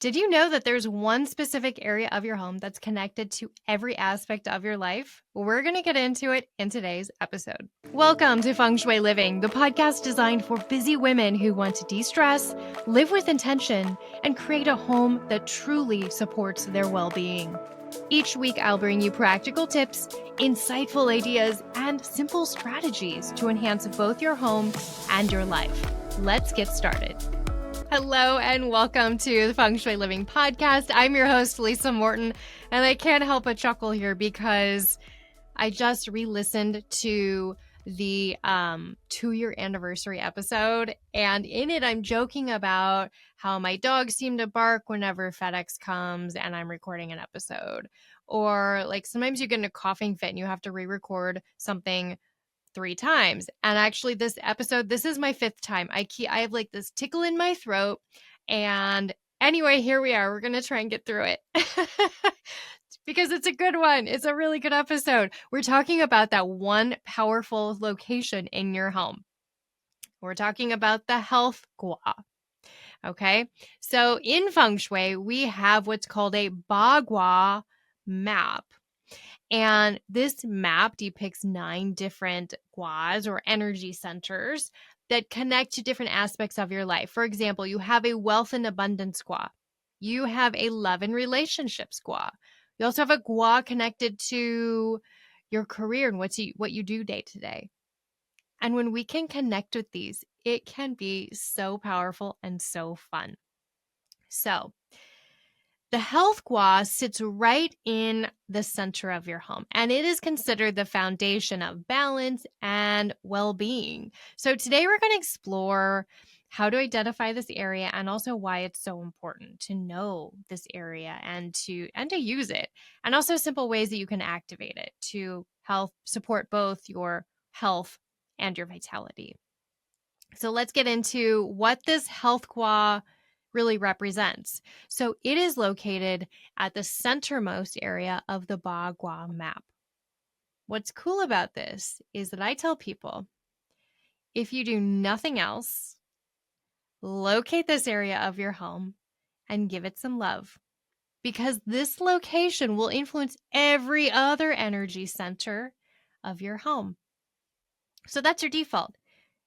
Did you know that there's one specific area of your home that's connected to every aspect of your life? We're going to get into it in today's episode. Welcome to Feng Shui Living, the podcast designed for busy women who want to de-stress, live with intention, and create a home that truly supports their well-being. Each week, I'll bring you practical tips, insightful ideas, and simple strategies to enhance both your home and your life. Let's get started. Hello and welcome to the Feng Shui Living podcast. I'm your host, Lisa Morton, and I can't help but chuckle here because I just re-listened to the 2-year anniversary episode, and in it I'm joking about how my dogs seem to bark whenever FedEx comes and I'm recording an episode. Or like sometimes you get in a coughing fit and you have to re-record something 3 times. And actually this episode, this is my 5th time. I have like this tickle in my throat. And anyway, here we are. We're going to try and get through it. Because it's a good one. It's a really good episode. We're talking about that one powerful location in your home. We're talking about the health gua. Okay. So in Feng Shui, we have what's called a bagua map. And this map depicts 9 different guas or energy centers that connect to different aspects of your life. For example, you have a wealth and abundance gua. You have a love and relationships gua. You also have a gua connected to your career and what you do day to day. And when we can connect with these, it can be so powerful and so fun. So the health gua sits right in the center of your home, and it is considered the foundation of balance and well-being. So today we're going to explore how to identify this area and also why it's so important to know this area and to use it, and also simple ways that you can activate it to help support both your health and your vitality. So let's get into what this health gua really represents. So it is located at the centermost area of the Ba Gua map. What's cool about this is that I tell people, if you do nothing else, locate this area of your home and give it some love, because this location will influence every other energy center of your home. So that's your default.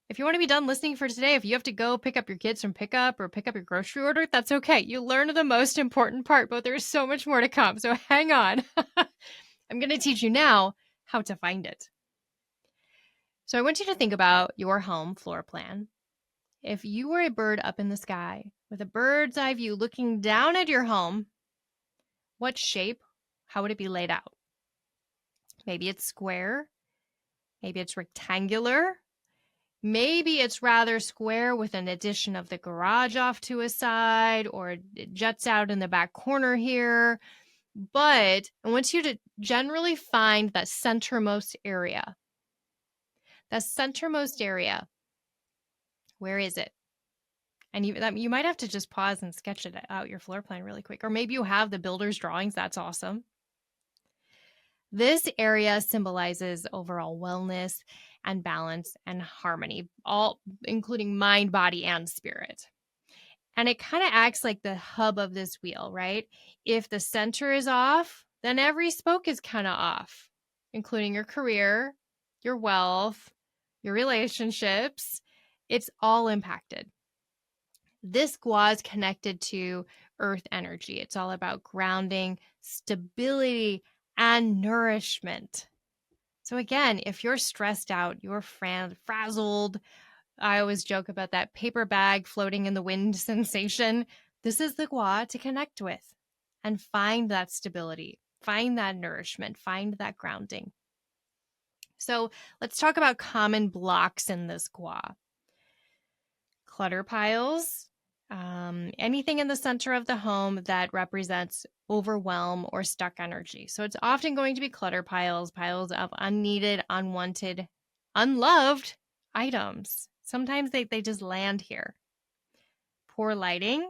If you want to be done listening for today, if you have to go pick up your kids from pickup or pick up your grocery order, that's okay. You learned the most important part, but there's so much more to come. So hang on. I'm going to teach you now how to find it. So I want you to think about your home floor plan. If you were a bird up in the sky with a bird's eye view looking down at your home, what shape, how would it be laid out? Maybe it's square. Maybe it's rectangular. Maybe it's rather square with an addition of the garage off to a side, or it juts out in the back corner here. But I want you to generally find that centermost area. The centermost area. Where is it? And you might have to just pause and sketch it out, your floor plan really quick. Or maybe you have the builder's drawings. That's awesome. This area symbolizes overall wellness and balance and harmony, all including mind, body, and spirit. And it kind of acts like the hub of this wheel, right? If the center is off, then every spoke is kind of off, including your career, your wealth, your relationships. It's all impacted. This gua is connected to earth energy. It's all about grounding, stability, and nourishment. So again, if you're stressed out, you're frazzled, I always joke about that paper bag floating in the wind sensation. This is the gua to connect with and find that stability, find that nourishment, find that grounding. So let's talk about common blocks in this gua. Clutter piles, anything in the center of the home that represents overwhelm or stuck energy. So it's often going to be clutter piles of unneeded, unwanted, unloved items. Sometimes they just land here. Poor lighting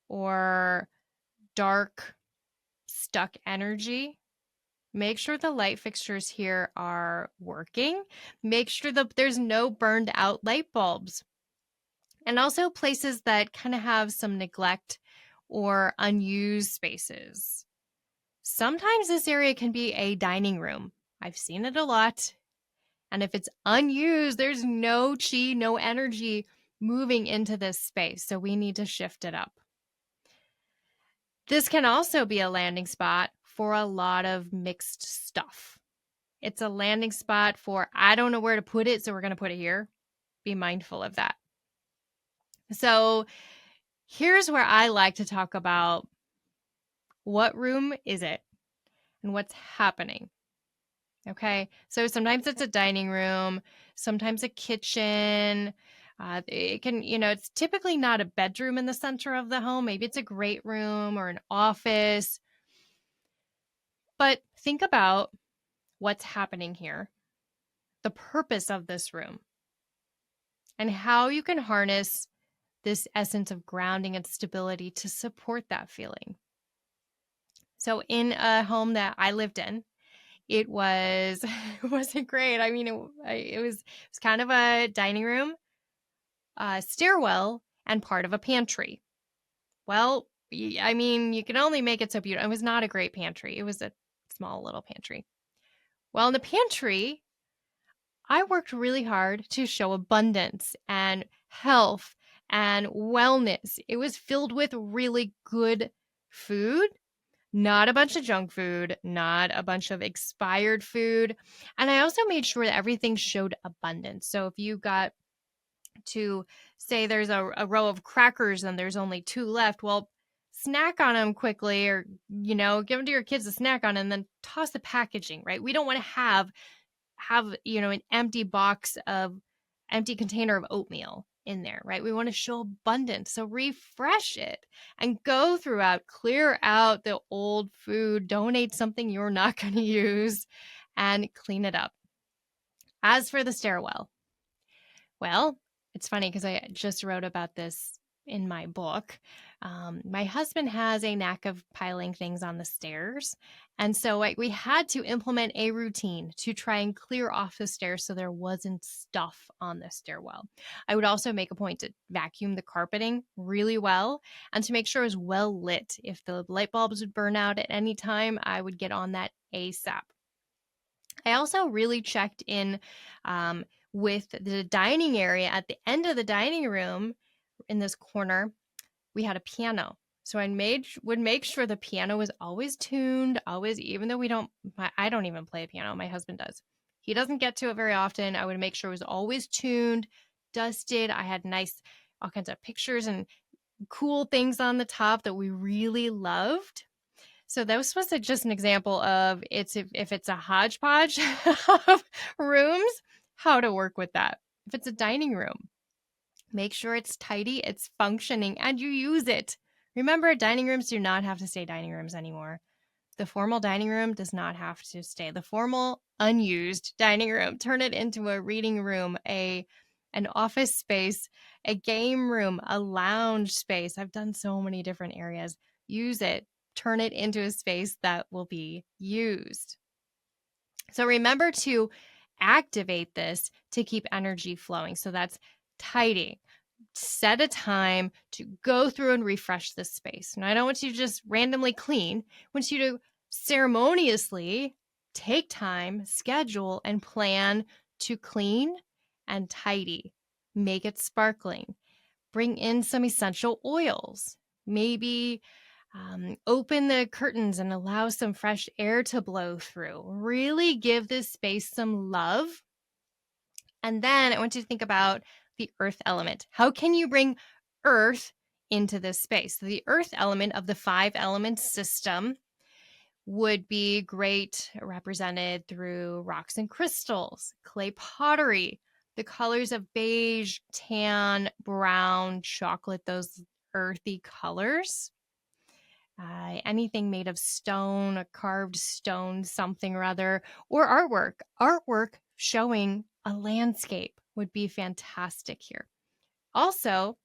or dark, stuck energy. Make sure the light fixtures here are working. Make sure that there's no burned out light bulbs. And also places that kind of have some neglect or unused spaces. Sometimes this area can be a dining room. I've seen it a lot. And if it's unused, there's no chi, no energy moving into this space. So we need to shift it up. This can also be a landing spot for a lot of mixed stuff. It's a landing spot for, I don't know where to put it, so we're going to put it here. Be mindful of that. So here's where I like to talk about what room is it and what's happening. Okay, so sometimes it's a dining room, sometimes a kitchen. It can, it's typically not a bedroom in the center of the home. Maybe it's a great room or an office. But think about what's happening here, the purpose of this room, and how you can harness this essence of grounding and stability to support that feeling. So in a home that I lived in, it wasn't great. I mean, it was kind of a dining room, stairwell, and part of a pantry. Well, I mean, you can only make it so beautiful. It was not a great pantry. It was a small little pantry. Well, in the pantry, I worked really hard to show abundance and health and wellness. It was filled with really good food, not a bunch of junk food, not a bunch of expired food. And I also made sure that everything showed abundance. So if you got to say there's a row of crackers and there's only 2 left, well, snack on them quickly, or, give them to your kids to snack on and then toss the packaging, right? We don't want to have an empty container of oatmeal in there, right? We want to show abundance. So refresh it and go throughout, clear out the old food, donate something you're not going to use, and clean it up. As for the stairwell, well, it's funny because I just wrote about this in my book. My husband has a knack of piling things on the stairs. And so we had to implement a routine to try and clear off the stairs so there wasn't stuff on the stairwell. I would also make a point to vacuum the carpeting really well and to make sure it was well lit. If the light bulbs would burn out at any time, I would get on that ASAP. I also really checked in with the dining area. At the end of the dining room in this corner, we had a piano. So I would make sure the piano was always tuned, always, even though I don't even play a piano. My husband does. He doesn't get to it very often. I would make sure it was always tuned, dusted. I had all kinds of pictures and cool things on the top that we really loved. So this was just an example of if it's a hodgepodge of rooms, how to work with that. If it's a dining room, make sure it's tidy, it's functioning, and you use it. Remember, dining rooms do not have to stay dining rooms anymore. The formal dining room does not have to stay. The formal unused dining room, turn it into a reading room, an office space, a game room, a lounge space. I've done so many different areas. Use it. Turn it into a space that will be used. So remember to activate this to keep energy flowing. So that's tidying. Set a time to go through and refresh this space. Now, I don't want you to just randomly clean. I want you to ceremoniously take time, schedule, and plan to clean and tidy. Make it sparkling. Bring in some essential oils. Maybe open the curtains and allow some fresh air to blow through. Really give this space some love. And then I want you to think about the earth element. How can you bring earth into this space? So the earth element of the 5 element system would be great represented through rocks and crystals, clay pottery, the colors of beige, tan, brown, chocolate, those earthy colors. Anything made of stone, a carved stone, something or other, or artwork. Artwork showing a landscape would be fantastic here. Also,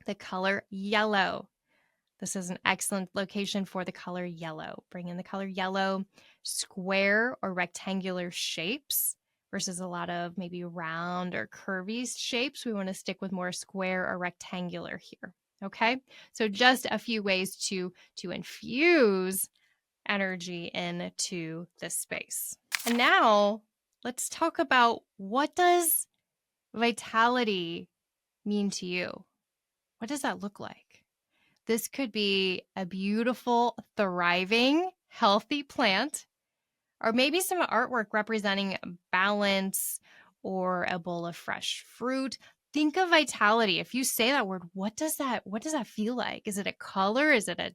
the color yellow. This is an excellent location for the color yellow. Bring in the color yellow, square or rectangular shapes versus a lot of maybe round or curvy shapes. We want to stick with more square or rectangular here. Okay, so just a few ways to infuse energy into this space. And now let's talk about, what does vitality mean to you? What does that look like? This could be a beautiful, thriving, healthy plant, or maybe some artwork representing balance or a bowl of fresh fruit. Think of vitality. If you say that word, what does that feel like? Is it a color? Is it a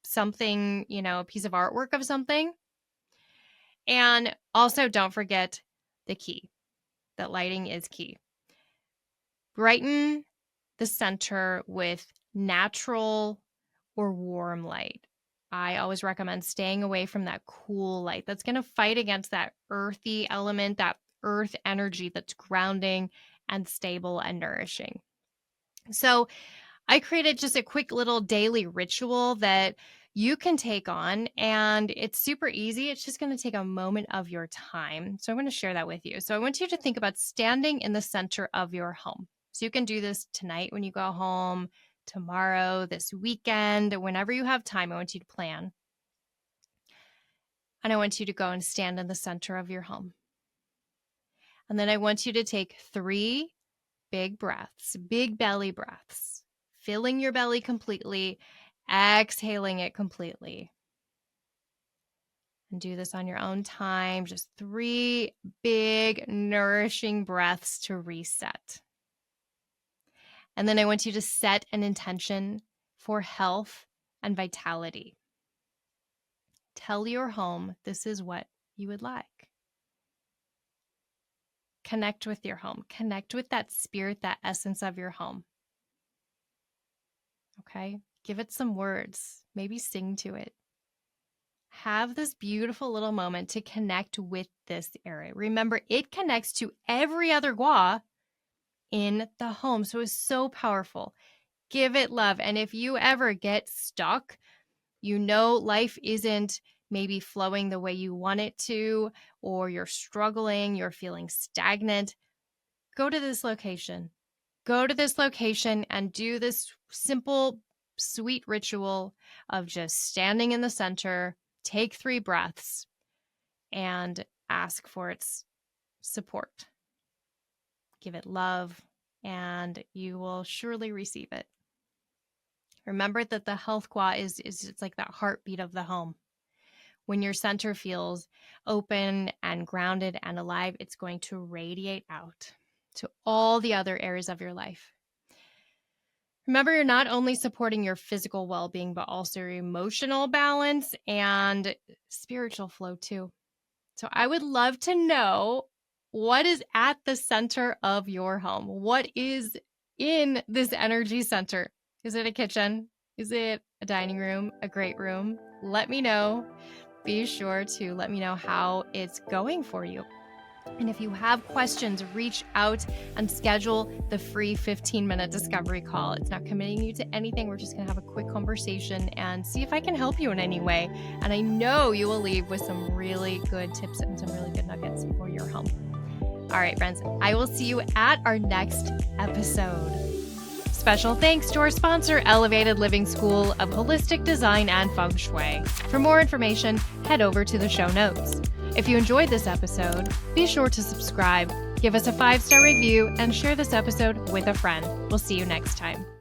something, a piece of artwork of something? And also, don't forget the key, that lighting is key. Brighten the center with natural or warm light. I always recommend staying away from that cool light. That's going to fight against that earthy element, that earth energy that's grounding and stable and nourishing. So I created just a quick little daily ritual that you can take on, and it's super easy. It's just going to take a moment of your time. So I'm going to share that with you. So I want you to think about standing in the center of your home. So you can do this tonight when you go home, tomorrow, this weekend, whenever you have time. I want you to plan. And I want you to go and stand in the center of your home. And then I want you to take 3 big breaths, big belly breaths, filling your belly completely, exhaling it completely. And do this on your own time. Just 3 big, nourishing breaths to reset. And then I want you to set an intention for health and vitality. Tell your home this is what you would like. Connect with your home. Connect with that spirit, that essence of your home. Okay? Give it some words. Maybe sing to it. Have this beautiful little moment to connect with this area. Remember, it connects to every other gua in the home. So it's so powerful. Give it love. And if you ever get stuck, life isn't maybe flowing the way you want it to, or you're struggling, you're feeling stagnant, go to this location. Go to this location and do this simple, sweet ritual of just standing in the center, take 3 breaths, and ask for its support. Give it love, and you will surely receive it. Remember that the health gua is it's like that heartbeat of the home. When your center feels open and grounded and alive, it's going to radiate out to all the other areas of your life. Remember, you're not only supporting your physical well-being, but also your emotional balance and spiritual flow too. So I would love to know, what is at the center of your home? What is in this energy center? Is it a kitchen? Is it a dining room? A great room? Let me know. Be sure to let me know how it's going for you. And if you have questions, reach out and schedule the free 15-minute discovery call. It's not committing you to anything. We're just going to have a quick conversation and see if I can help you in any way. And I know you will leave with some really good tips and some really good nuggets for your home. All right, friends, I will see you at our next episode. Special thanks to our sponsor, Elevated Living School of Holistic Design and Feng Shui. For more information, head over to the show notes. If you enjoyed this episode, be sure to subscribe, give us a 5-star review, and share this episode with a friend. We'll see you next time.